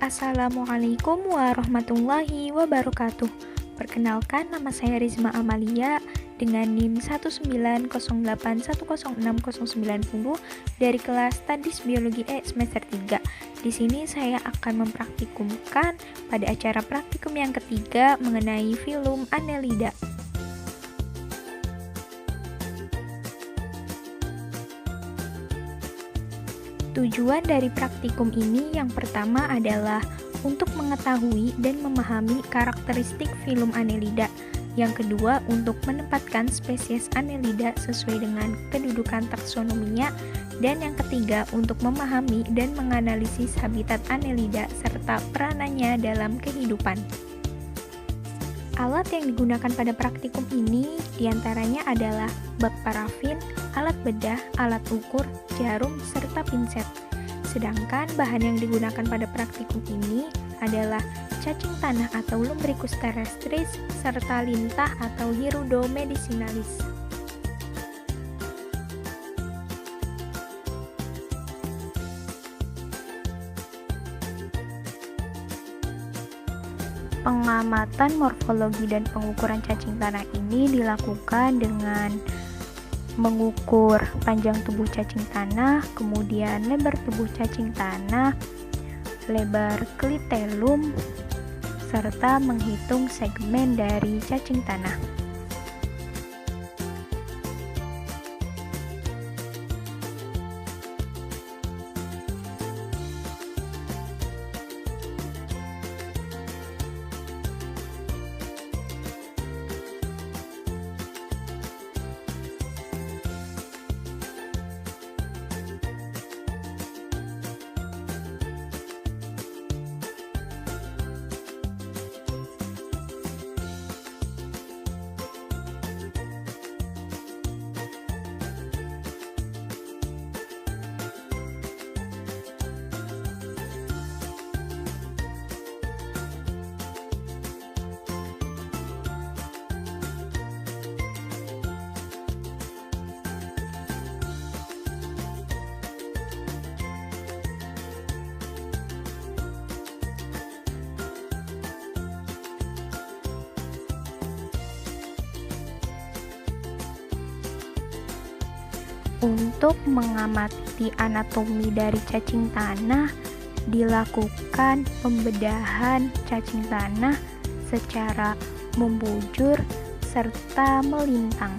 Assalamualaikum warahmatullahi wabarakatuh. Perkenalkan, nama saya Rizma Amalia dengan NIM 19081060090 dari kelas Stadis Biologi E semester 3. Di sini saya akan mempraktikumkan pada acara praktikum yang ketiga mengenai filum Annelida. Tujuan dari praktikum ini yang pertama adalah untuk mengetahui dan memahami karakteristik filum Annelida. Yang kedua, untuk menempatkan spesies Annelida sesuai dengan kedudukan taksonominya. Dan yang ketiga, untuk memahami dan menganalisis habitat Annelida serta peranannya dalam kehidupan. Alat yang digunakan pada praktikum ini diantaranya adalah bak parafin, alat bedah, alat ukur, jarum, serta pinset. Sedangkan bahan yang digunakan pada praktikum ini adalah cacing tanah atau Lumbricus terrestris, serta lintah atau Hirudo medicinalis. Pengamatan morfologi dan pengukuran cacing tanah ini dilakukan dengan mengukur panjang tubuh cacing tanah, kemudian lebar tubuh cacing tanah, lebar klitelum, serta menghitung segmen dari cacing tanah. Untuk mengamati anatomi dari cacing tanah, dilakukan pembedahan cacing tanah secara membujur serta melintang.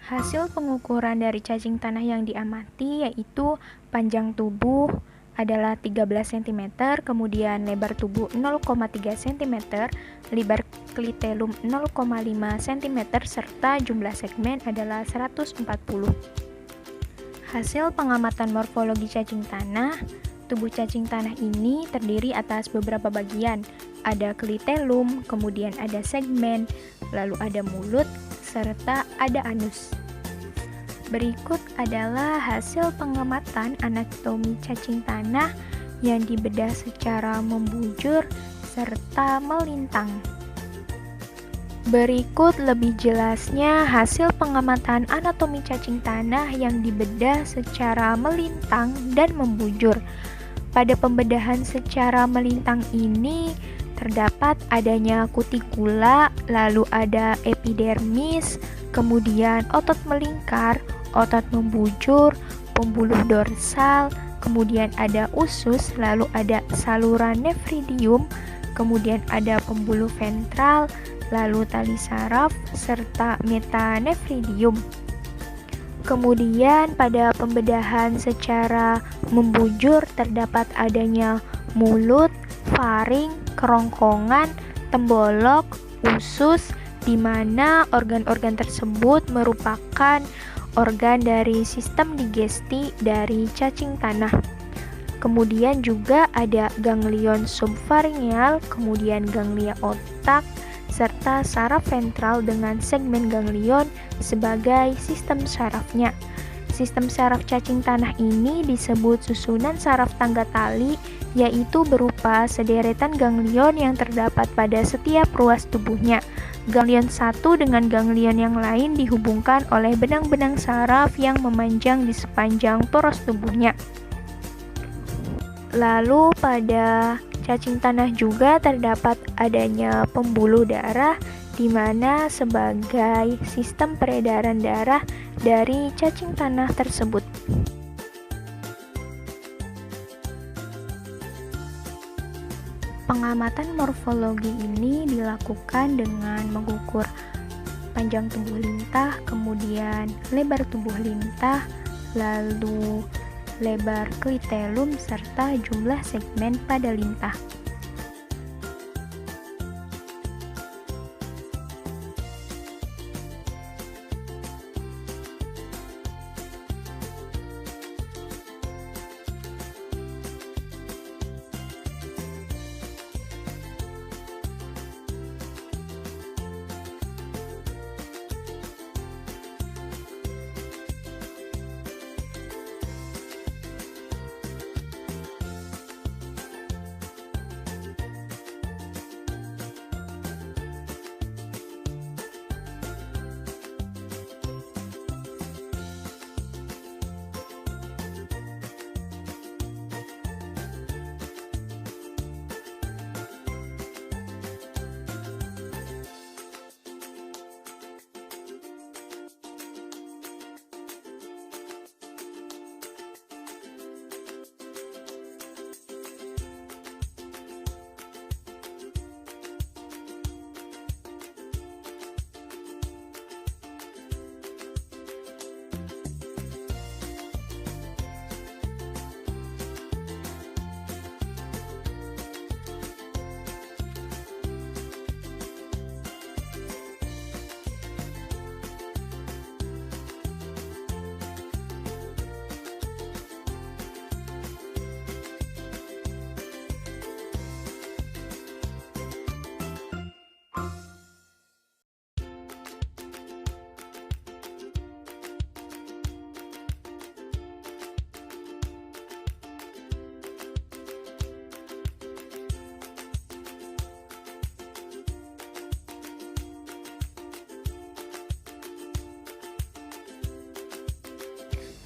Hasil pengukuran dari cacing tanah yang diamati yaitu panjang tubuh adalah 13 cm, kemudian lebar tubuh 0,3 cm, lebar klitelum 0,5 cm, serta jumlah segmen adalah 140. Hasil pengamatan morfologi cacing tanah, tubuh cacing tanah ini terdiri atas beberapa bagian. Ada klitelum, kemudian ada segmen, lalu ada mulut, serta ada anus. Berikut adalah hasil pengamatan anatomi cacing tanah yang dibedah secara membujur serta melintang. Berikut lebih jelasnya hasil pengamatan anatomi cacing tanah yang dibedah secara melintang dan membujur. Pada pembedahan secara melintang ini terdapat adanya kutikula, lalu ada epidermis, kemudian otot melingkar, otot membujur, pembuluh dorsal, kemudian ada usus, lalu ada saluran nefridium, kemudian ada pembuluh ventral, lalu tali saraf, serta metanefridium. Kemudian pada pembedahan secara membujur terdapat adanya mulut, faring, kerongkongan, tembolok, usus, di mana organ-organ tersebut merupakan organ dari sistem digesti dari cacing tanah. Kemudian juga ada ganglion subfaringeal, kemudian ganglia otak, serta saraf ventral dengan segmen ganglion sebagai sistem sarafnya. Sistem saraf cacing tanah ini disebut susunan saraf tangga tali, yaitu berupa sederetan ganglion yang terdapat pada setiap ruas tubuhnya. Ganglion satu dengan ganglion yang lain dihubungkan oleh benang-benang saraf yang memanjang di sepanjang poros tubuhnya. Lalu pada cacing tanah juga terdapat adanya pembuluh darah, di mana sebagai sistem peredaran darah dari cacing tanah tersebut. Pengamatan morfologi ini dilakukan dengan mengukur panjang tubuh lintah, kemudian lebar tubuh lintah, lalu lebar klitelum, serta jumlah segmen pada lintah.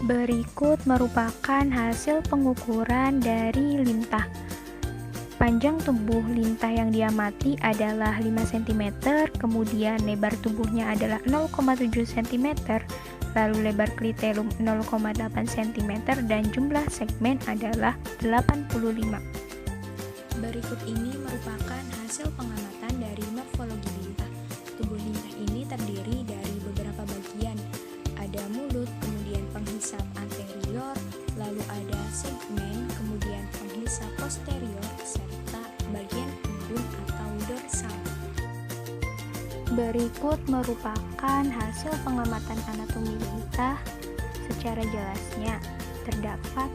Berikut merupakan hasil pengukuran dari lintah. Panjang tubuh lintah yang diamati adalah 5 cm, kemudian lebar tubuhnya adalah 0,7 cm, lalu lebar klitelum 0,8 cm, dan jumlah segmen adalah 85. Berikut ini merupakan hasil pengamatan dari morfologi lintah. Tubuh lintah ini terdiri dari beberapa bagian. Ada mulut, kemudian penghisap anterior, lalu ada segmen, kemudian penghisap posterior, serta bagian embun atau dorsal. Berikut merupakan hasil pengamatan anatomi lintah. Secara jelasnya terdapat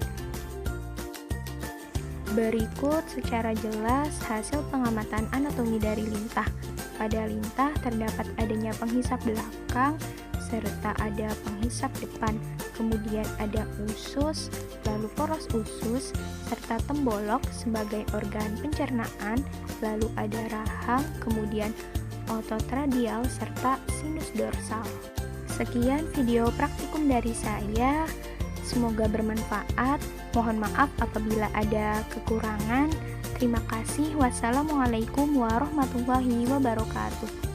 berikut secara jelas hasil pengamatan anatomi dari lintah. Pada lintah terdapat adanya penghisap belakang, serta ada penghisap depan, kemudian ada usus, lalu poros usus, serta tembolok sebagai organ pencernaan, lalu ada rahang, kemudian otot radial, serta sinus dorsal. Sekian video praktikum dari saya, semoga bermanfaat. Mohon maaf apabila ada kekurangan. Terima kasih. Wassalamualaikum warahmatullahi wabarakatuh.